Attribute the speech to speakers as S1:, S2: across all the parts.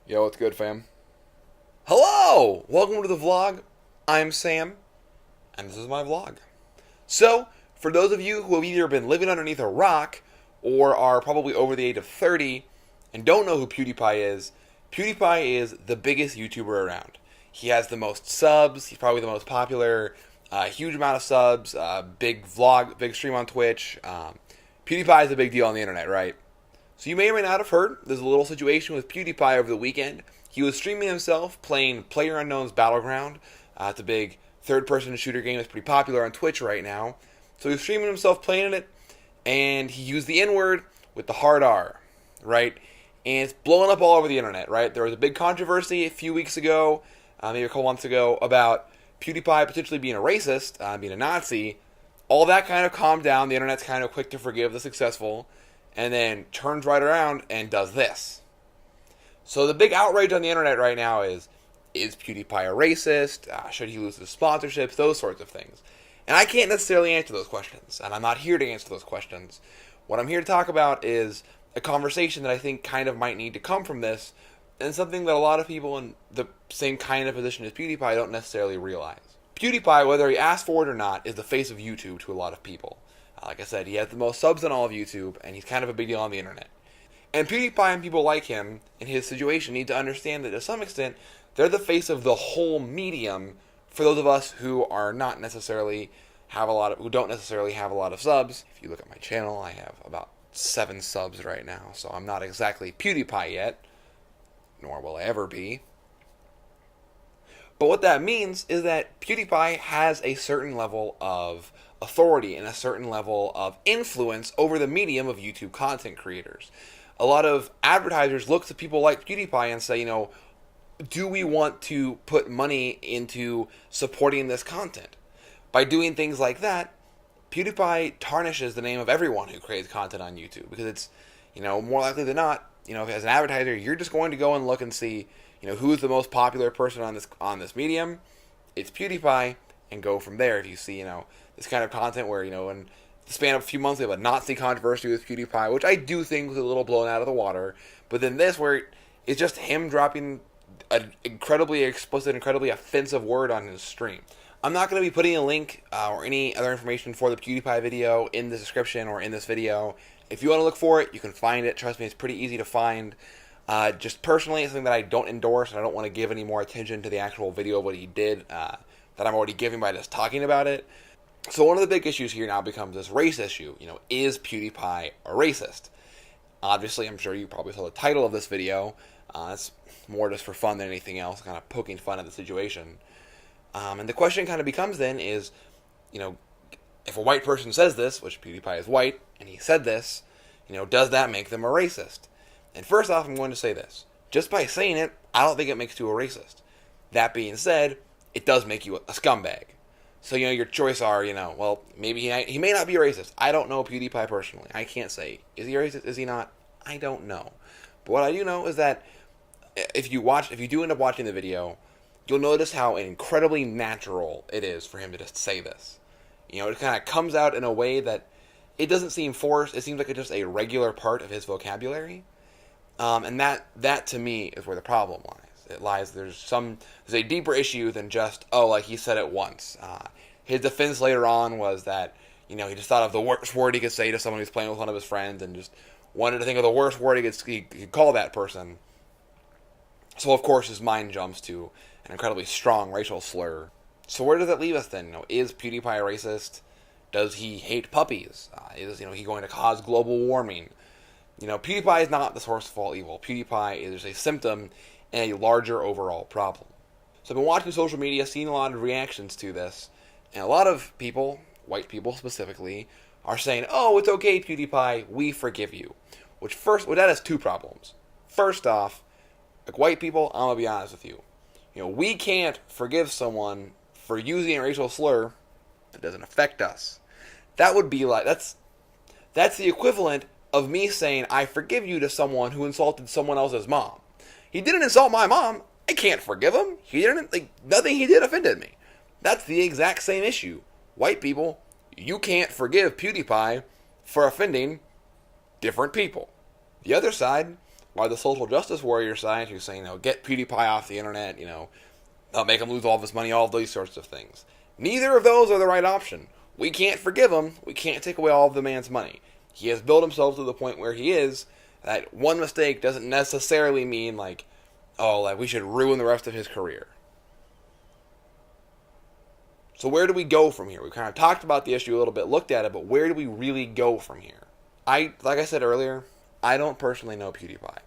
S1: Yo, what's good, fam? Hello! Welcome to the vlog. I'm Sam, and this is my vlog. So, for those of you who have either been living underneath a rock or are probably over the age of 30 and don't know who PewDiePie is the biggest YouTuber around. He has the most subs, he's probably the most popular, huge amount of subs, big vlog, big stream on Twitch. PewDiePie is a big deal on the internet, right? So you may or may not have heard, there's a little situation with PewDiePie over the weekend. He was streaming himself playing PlayerUnknown's Battleground. It's a big third-person shooter game that's pretty popular on Twitch right now. So he was streaming himself playing it, and he used the N-word with the hard R, right? And it's blowing up all over the internet, right? There was a big controversy a few weeks ago, maybe a couple months ago, about PewDiePie potentially being a racist, being a Nazi. All that kind of calmed down. The internet's kind of quick to forgive the successful, and then turns right around and does this. So the big outrage on the internet right now is PewDiePie a racist? Should he lose his sponsorships? Those sorts of things. And I can't necessarily answer those questions, and I'm not here to answer those questions. What I'm here to talk about is a conversation that I think kind of might need to come from this, and something that a lot of people in the same kind of position as PewDiePie don't necessarily realize. PewDiePie, whether he asked for it or not, is the face of YouTube to a lot of people. Like I said, he has the most subs in all of YouTube, and he's kind of a big deal on the internet. And PewDiePie and people like him in his situation need to understand that to some extent, they're the face of the whole medium for those of us who are not necessarily who don't necessarily have a lot of subs. If you look at my channel, I have about 7 subs right now, so I'm not exactly PewDiePie yet, nor will I ever be. But what that means is that PewDiePie has a certain level of authority and a certain level of influence over the medium of YouTube content creators. A lot of advertisers look to people like PewDiePie and say, do we want to put money into supporting this content? By doing things like that, PewDiePie tarnishes the name of everyone who creates content on YouTube, because it's, more likely than not, as an advertiser, you're just going to go and look and see, who's the most popular person on this medium. It's PewDiePie, and go from there. If you see, this kind of content where, in the span of a few months, we have a Nazi controversy with PewDiePie, which I do think was a little blown out of the water. But then this, where it's just him dropping an incredibly explicit, incredibly offensive word on his stream. I'm not going to be putting a link or any other information for the PewDiePie video in the description or in this video. If you want to look for it, you can find it. Trust me, it's pretty easy to find. Just personally, it's something that I don't endorse, and I don't want to give any more attention to the actual video of what he did that I'm already giving by just talking about it. So one of the big issues here now becomes this race issue. Is PewDiePie a racist? Obviously, I'm sure you probably saw the title of this video. It's more just for fun than anything else, kind of poking fun at the situation. And the question kind of becomes then is, if a white person says this, which PewDiePie is white, and he said this, does that make them a racist? And first off, I'm going to say this. Just by saying it, I don't think it makes you a racist. That being said, it does make you a scumbag. So, your choice are, well, maybe he may not be a racist. I don't know PewDiePie personally. I can't say, is he a racist? Is he not? I don't know. But what I do know is that if you do end up watching the video, you'll notice how incredibly natural it is for him to just say this. It kind of comes out in a way that it doesn't seem forced. It seems like it's just a regular part of his vocabulary. And that to me is where the problem lies. It lies, there's a deeper issue than just, he said it once. His defense later on was that, he just thought of the worst word he could say to someone who's playing with one of his friends and just wanted to think of the worst word he could call that person. So, of course, his mind jumps to an incredibly strong racial slur. So where does that leave us then? Is PewDiePie a racist? Does he hate puppies? Is he going to cause global warming? PewDiePie is not the source of all evil. PewDiePie is a symptom and a larger overall problem. So I've been watching social media, seeing a lot of reactions to this, and a lot of people, white people specifically, are saying, "Oh, it's okay, PewDiePie, we forgive you." That has 2 problems. First off, like white people, I'm gonna be honest with you. We can't forgive someone for using a racial slur that doesn't affect us. That would be like that's the equivalent of me saying I forgive you to someone who insulted someone else's mom. He didn't insult my mom. I can't forgive him. Nothing he did offended me. That's the exact same issue. White people, you can't forgive PewDiePie for offending different people. The other side, While the social justice warrior side, who's saying, get PewDiePie off the internet, make him lose all of his money, all of these sorts of things. Neither of those are the right option. We can't forgive him. We can't take away all of the man's money. He has built himself to the point where he is. That one mistake doesn't necessarily mean we should ruin the rest of his career. So where do we go from here? We kind of talked about the issue a little bit, looked at it, but where do we really go from here? Like I said earlier, I don't personally know PewDiePie.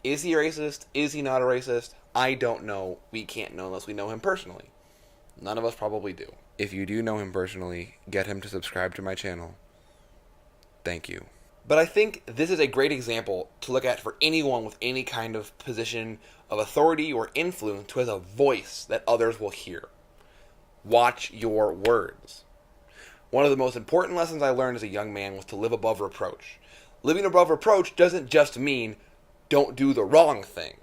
S1: Is he racist? Is he not a racist? I don't know. We can't know unless we know him personally. None of us probably do. If you do know him personally, get him to subscribe to my channel. Thank you. But I think this is a great example to look at for anyone with any kind of position of authority or influence who has a voice that others will hear. Watch your words. One of the most important lessons I learned as a young man was to live above reproach. Living above reproach doesn't just mean don't do the wrong thing.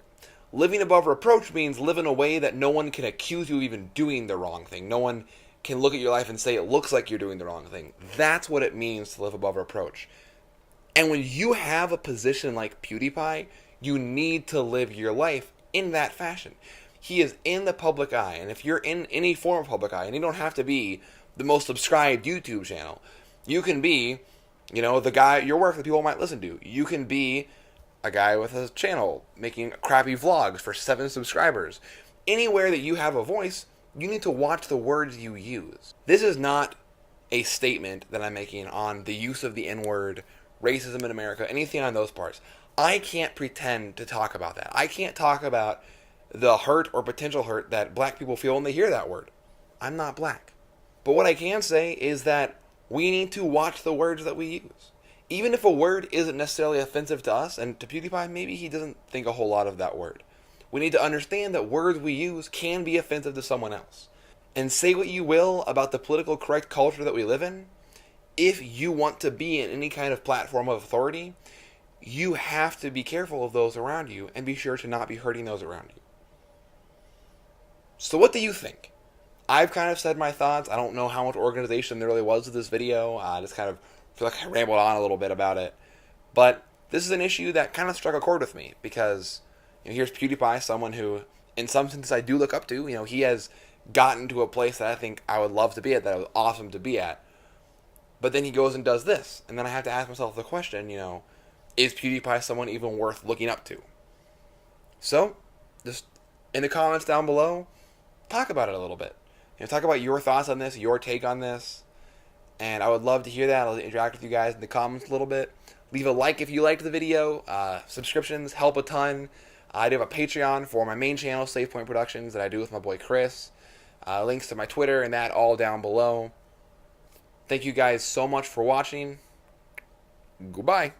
S1: Living above reproach means live in a way that no one can accuse you of even doing the wrong thing. No one can look at your life and say it looks like you're doing the wrong thing. That's what it means to live above reproach. And when you have a position like PewDiePie, you need to live your life in that fashion. He is in the public eye, and if you're in any form of public eye, and you don't have to be the most subscribed YouTube channel, you can be, the guy at your work that people might listen to. You can be a guy with a channel making crappy vlogs for 7 subscribers. Anywhere that you have a voice, you need to watch the words you use. This is not a statement that I'm making on the use of the N-word, racism in America, anything on those parts. I can't pretend to talk about that. I can't talk about the hurt or potential hurt that black people feel when they hear that word. I'm not black. But what I can say is that we need to watch the words that we use. Even if a word isn't necessarily offensive to us, and to PewDiePie, maybe he doesn't think a whole lot of that word. We need to understand that words we use can be offensive to someone else. And say what you will about the political correct culture that we live in, if you want to be in any kind of platform of authority, you have to be careful of those around you and be sure to not be hurting those around you. So what do you think? I've kind of said my thoughts. I don't know how much organization there really was to this video. I just kind of feel like I rambled on a little bit about it. But this is an issue that kind of struck a chord with me because here's PewDiePie, someone who in some sense I do look up to. He has gotten to a place that I think I would love to be at, that was awesome to be at. But then he goes and does this. And then I have to ask myself the question, is PewDiePie someone even worth looking up to? So, just in the comments down below, talk about it a little bit. Talk about your thoughts on this, your take on this. And I would love to hear that. I'll interact with you guys in the comments a little bit. Leave a like if you liked the video. Subscriptions help a ton. I do have a Patreon for my main channel, Save Point Productions, that I do with my boy Chris. Links to my Twitter and that all down below. Thank you guys so much for watching. Goodbye.